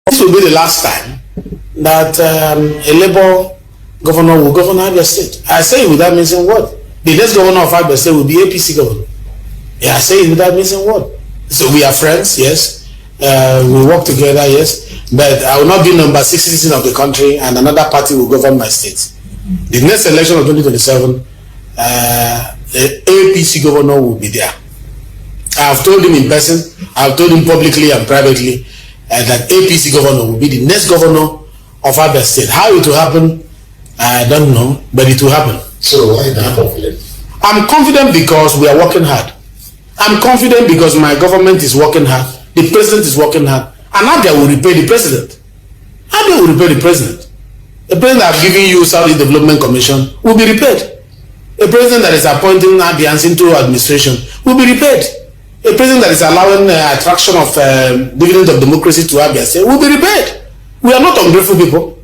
This will be the last time that a Labour governor will govern Abia State. I say it without missing word. The next governor of Abia State will be APC governor. Yeah, I say it without missing word. So we are friends, yes. We work together, yes. But I will not be number 6 citizen of the country and another party will govern my state. The next election of 2027, the APC governor will be there. I have told him in person, I have told him publicly and privately that APC governor will be the next governor of Abia State. How it will happen, I don't know, but it will happen. So why are you confident? I'm confident because we are working hard. I'm confident because my government is working hard. The president is working hard. And Abia will repay the president. Abia will repay the president. A president that have given you Saudi Development Commission will be repaid. A president that is appointing Abians into administration will be repaid. A president that is allowing attraction of dividend of democracy to Abia State will be repaid. We are not ungrateful people.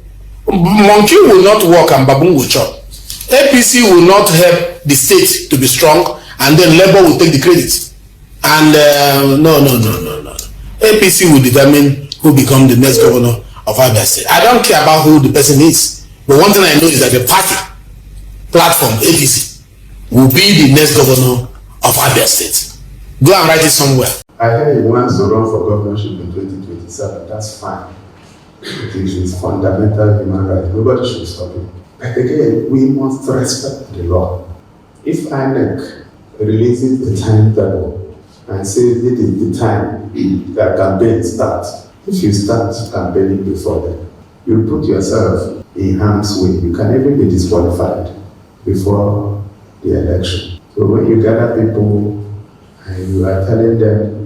Monkey will not work and baboon will chop. APC will not help the state to be strong and then Labour will take the credit. And no. APC will determine who become the next governor of Abia State. I don't care about who the person is. But one thing I know is that the party platform, APC, will be the next governor of Abia State. Go and write it somewhere. I heard he wants to run for governorship in 2027. That's fine. It is fundamental human right. Nobody should stop it. But again, we must respect the law. If INEC releases the timetable and says it is the time that campaign starts, if you start campaigning before then, you put yourself in harm's way. You can even be disqualified before the election. So when you gather people and you are telling them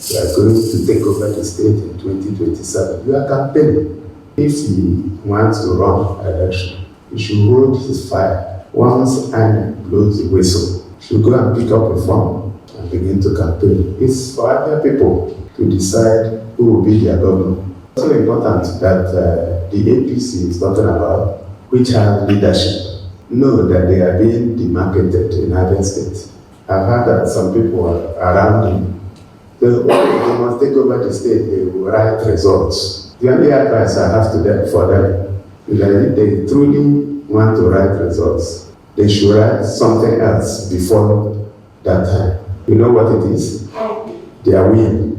you are going to take over the state in 2027, you are campaigning. If he wants to run election, he should hold his fire. Once INEC blows the whistle, he should go and pick up a form and begin to campaign. It's for other people to decide who will be their governor. It's also important that the APC is talking about, which has leadership, know that they are being demarketed in Abia State. I've heard that some people are around him. So when they must take over the state, they will write results. The only advice I have for them is that if they truly want to write results, they should write something else before that time. You know what it is? Their win.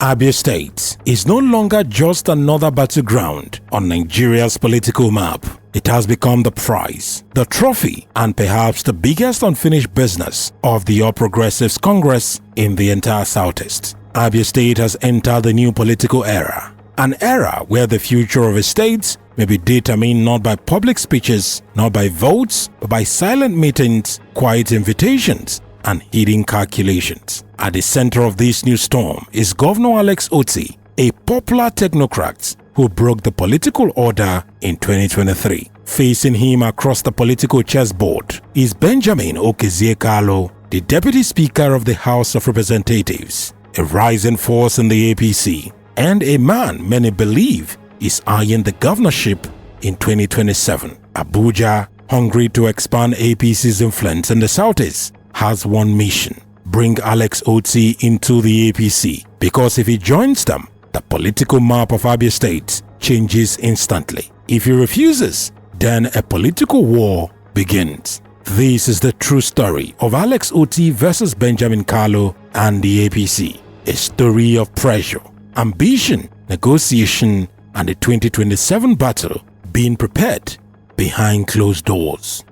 Abia State is no longer just another battleground on Nigeria's political map. It has become the prize, the trophy, and perhaps the biggest unfinished business of the All Progressives Congress in the entire Southeast. Abia State has entered the new political era, an era where the future of a state may be determined not by public speeches, not by votes, but by silent meetings, quiet invitations, and hidden calculations. At the center of this new storm is Governor Alex Otti, a popular technocrat who broke the political order in 2023. Facing him across the political chessboard is Benjamin Kalu, the Deputy Speaker of the House of Representatives, a rising force in the APC, and a man many believe is eyeing the governorship in 2027. Abuja, hungry to expand APC's influence in the Southeast, has one mission: bring Alex Otti into the APC, because if he joins them, the political map of Abia State changes instantly. If he refuses, then a political war begins. This is the true story of Alex Otti versus Benjamin Kalu and the APC, a story of pressure, ambition, negotiation, and the 2027 battle being prepared behind closed doors.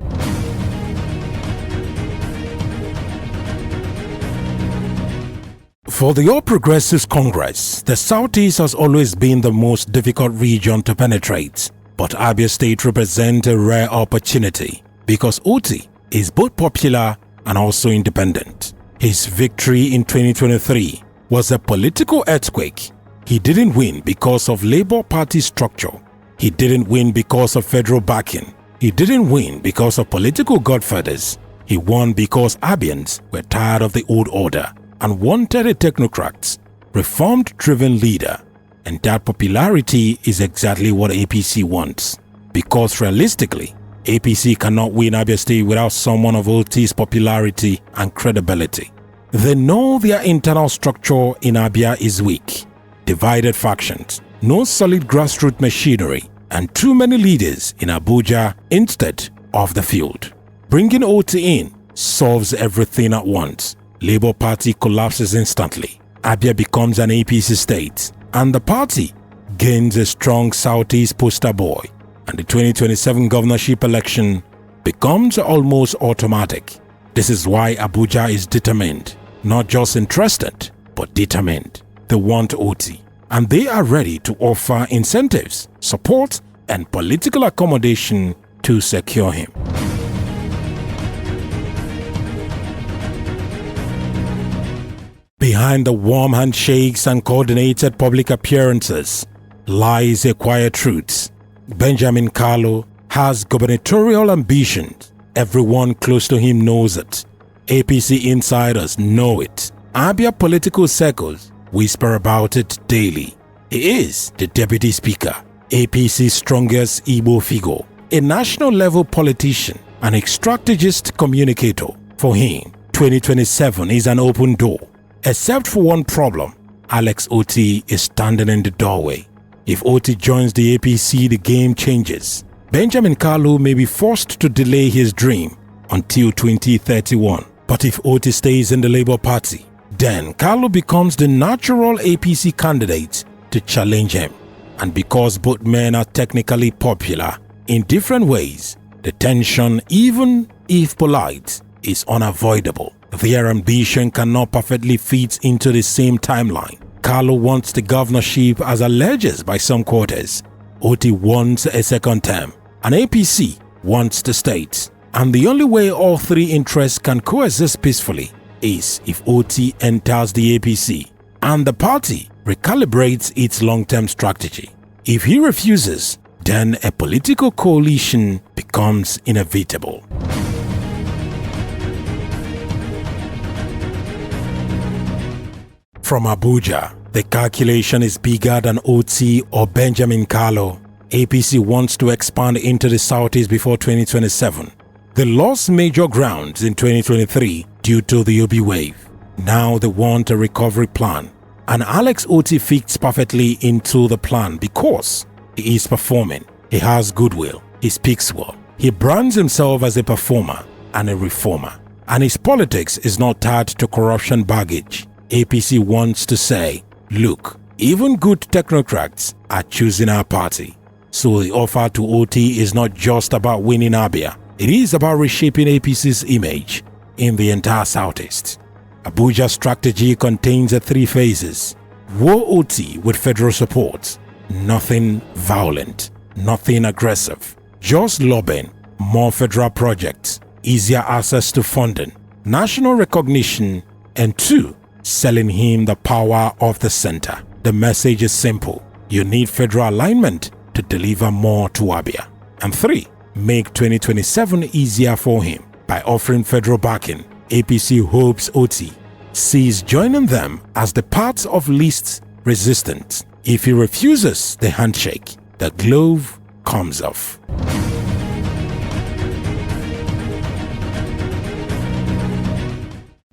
For the All Progressives Congress, the Southeast has always been the most difficult region to penetrate. But Abia State represents a rare opportunity because Otti is both popular and also independent. His victory in 2023 was a political earthquake. He didn't win because of Labour Party structure. He didn't win because of federal backing. He didn't win because of political godfathers. He won because Abians were tired of the old order and wanted a technocrat, reformed-driven leader. And that popularity is exactly what APC wants. Because realistically, APC cannot win Abia State without someone of Otti's popularity and credibility. They know their internal structure in Abia is weak. Divided factions, no solid grassroots machinery, and too many leaders in Abuja instead of the field. Bringing Otti in solves everything at once. Labour Party collapses instantly. Abia becomes an APC state, and the party gains a strong Southeast poster boy, and the 2027 governorship election becomes almost automatic. This is why Abuja is determined, not just interested, but determined. They want Otti, and they are ready to offer incentives, support, and political accommodation to secure him. Behind the warm handshakes and coordinated public appearances lies a quiet truth. Benjamin Kalu has gubernatorial ambitions. Everyone close to him knows it. APC insiders know it. Abia political circles whisper about it daily. He is the deputy speaker, APC's strongest Igbo figure, a national-level politician and a strategist communicator. For him, 2027 is an open door. Except for one problem, Alex Otti is standing in the doorway. If Otti joins the APC, the game changes. Benjamin Kalu may be forced to delay his dream until 2031. But if Otti stays in the Labour Party, then Kalu becomes the natural APC candidate to challenge him. And because both men are technically popular in different ways, the tension, even if polite, is unavoidable. Their ambition cannot perfectly fit into the same timeline. Kalu wants the governorship as alleged by some quarters. Otti wants a second term. And APC wants the state. And the only way all three interests can coexist peacefully is if Otti enters the APC and the party recalibrates its long-term strategy. If he refuses, then a political coalition becomes inevitable. From Abuja, the calculation is bigger than Otti or Benjamin Kalu. APC wants to expand into the Southeast before 2027. They lost major grounds in 2023 due to the Obi wave. Now they want a recovery plan. And Alex Otti fits perfectly into the plan because he is performing. He has goodwill. He speaks well. He brands himself as a performer and a reformer. And his politics is not tied to corruption baggage. APC wants to say, look, even good technocrats are choosing our party. So the offer to Otti is not just about winning Abia. It is about reshaping APC's image in the entire Southeast. Abuja's strategy contains three phases. War Otti with federal support. Nothing violent, nothing aggressive. Just lobbying, more federal projects, easier access to funding, national recognition, and 2, selling him the power of the center. The message is simple. You need federal alignment to deliver more to Abia. And 3, make 2027 easier for him. By offering federal backing, APC hopes Otti sees joining them as the part of least resistance. If he refuses the handshake, the glove comes off.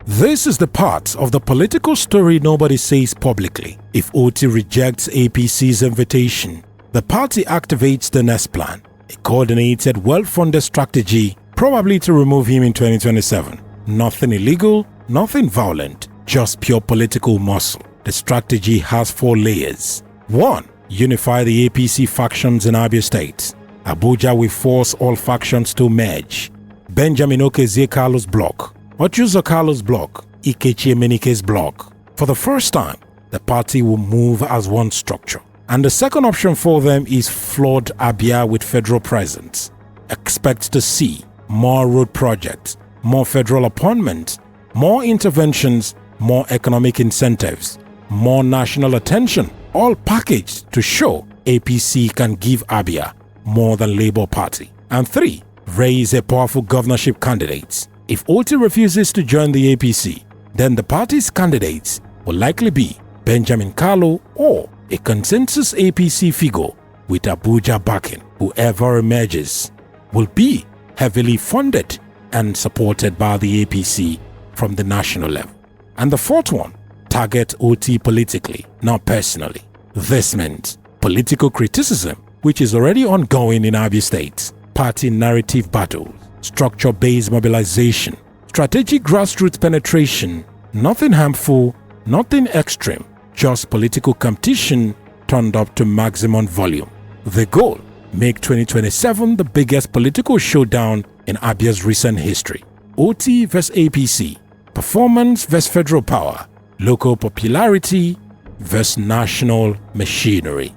This is the part of the political story nobody says publicly. If Otti rejects APC's invitation, the party activates the next plan, a coordinated, well-funded strategy, probably to remove him in 2027. Nothing illegal, nothing violent, just pure political muscle. The strategy has 4 layers. 1. Unify the APC factions in Abia State. Abuja will force all factions to merge. Benjamin Kalu's bloc. Ochuzo Kalu's bloc, Ikechi Emenike's bloc. For the first time, the party will move as one structure. And the second option for them is flood Abia with federal presence. Expect to see more road projects, more federal appointments, more interventions, more economic incentives, more national attention, all packaged to show APC can give Abia more than Labour Party. And 3, raise a powerful governorship candidate. If Otti refuses to join the APC, then the party's candidates will likely be Benjamin Kalu or a consensus APC figure with Abuja backing. Whoever emerges will be heavily funded and supported by the APC from the national level. And the fourth one, target Otti politically, not personally. This meant political criticism, which is already ongoing in Abia State, party narrative battles, structure-based mobilization, strategic grassroots penetration, nothing harmful, nothing extreme, just political competition turned up to maximum volume. The goal, make 2027 the biggest political showdown in Abia's recent history. Otti vs APC, performance vs federal power, local popularity vs national machinery.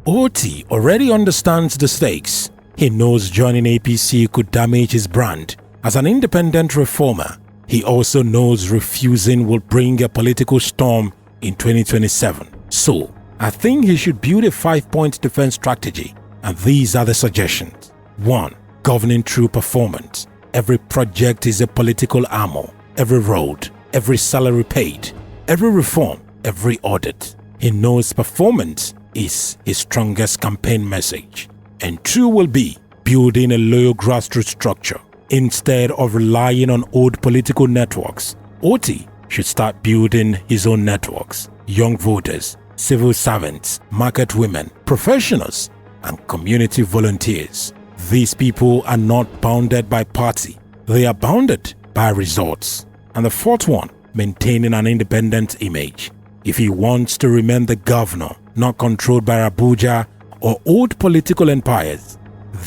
Otti already understands the stakes. He knows joining APC could damage his brand as an independent reformer. He also knows refusing will bring a political storm in 2027. So, I think he should build a 5-point defense strategy, and these are the suggestions. 1. Governing through performance. Every project is a political armor. Every road, every salary paid, every reform, every audit. He knows performance is his strongest campaign message. And 2 will be building a loyal grassroots structure. Instead of relying on old political networks, Otti should start building his own networks. Young voters, civil servants, market women, professionals, and community volunteers. These people are not bounded by party. They are bounded by results. And the fourth one, maintaining an independent image. If he wants to remain the governor, not controlled by Abuja or old political empires,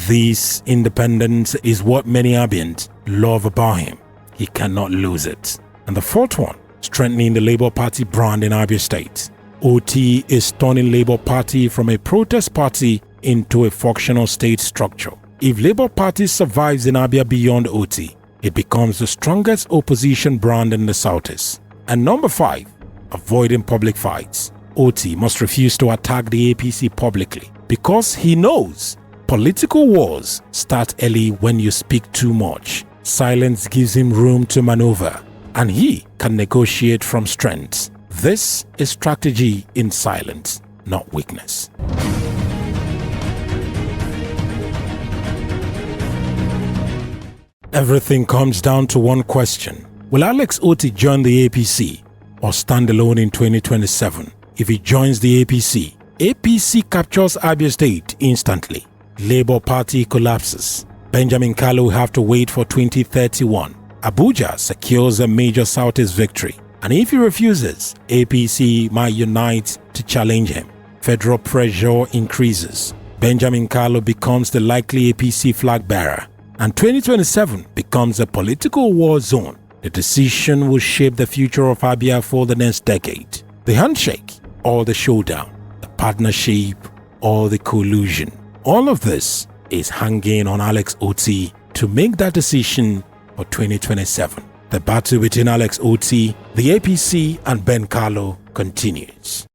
this independence is what many Abians love about him. He cannot lose it. And the fourth one, strengthening the Labour Party brand in Abia State. Otti is turning Labour Party from a protest party into a functional state structure. If Labour Party survives in Abia beyond Otti, it becomes the strongest opposition brand in the Southeast. And number 5, avoiding public fights. Otti must refuse to attack the APC publicly because he knows political wars start early when you speak too much. Silence gives him room to maneuver, and he can negotiate from strength. This is strategy in silence, not weakness. Everything comes down to one question. Will Alex Otti join the APC or stand alone in 2027? If he joins the APC, APC captures Abia State instantly. Labour Party collapses. Benjamin Kalu will have to wait for 2031. Abuja secures a major Southeast victory. And if he refuses, APC might unite to challenge him. Federal pressure increases. Benjamin Kalu becomes the likely APC flag bearer. And 2027 becomes a political war zone. The decision will shape the future of Abia for the next decade. The handshake or the showdown, the partnership or the collusion. All of this is hanging on Alex Otti to make that decision for 2027. The battle between Alex Otti, the APC, and Ben Kalu continues.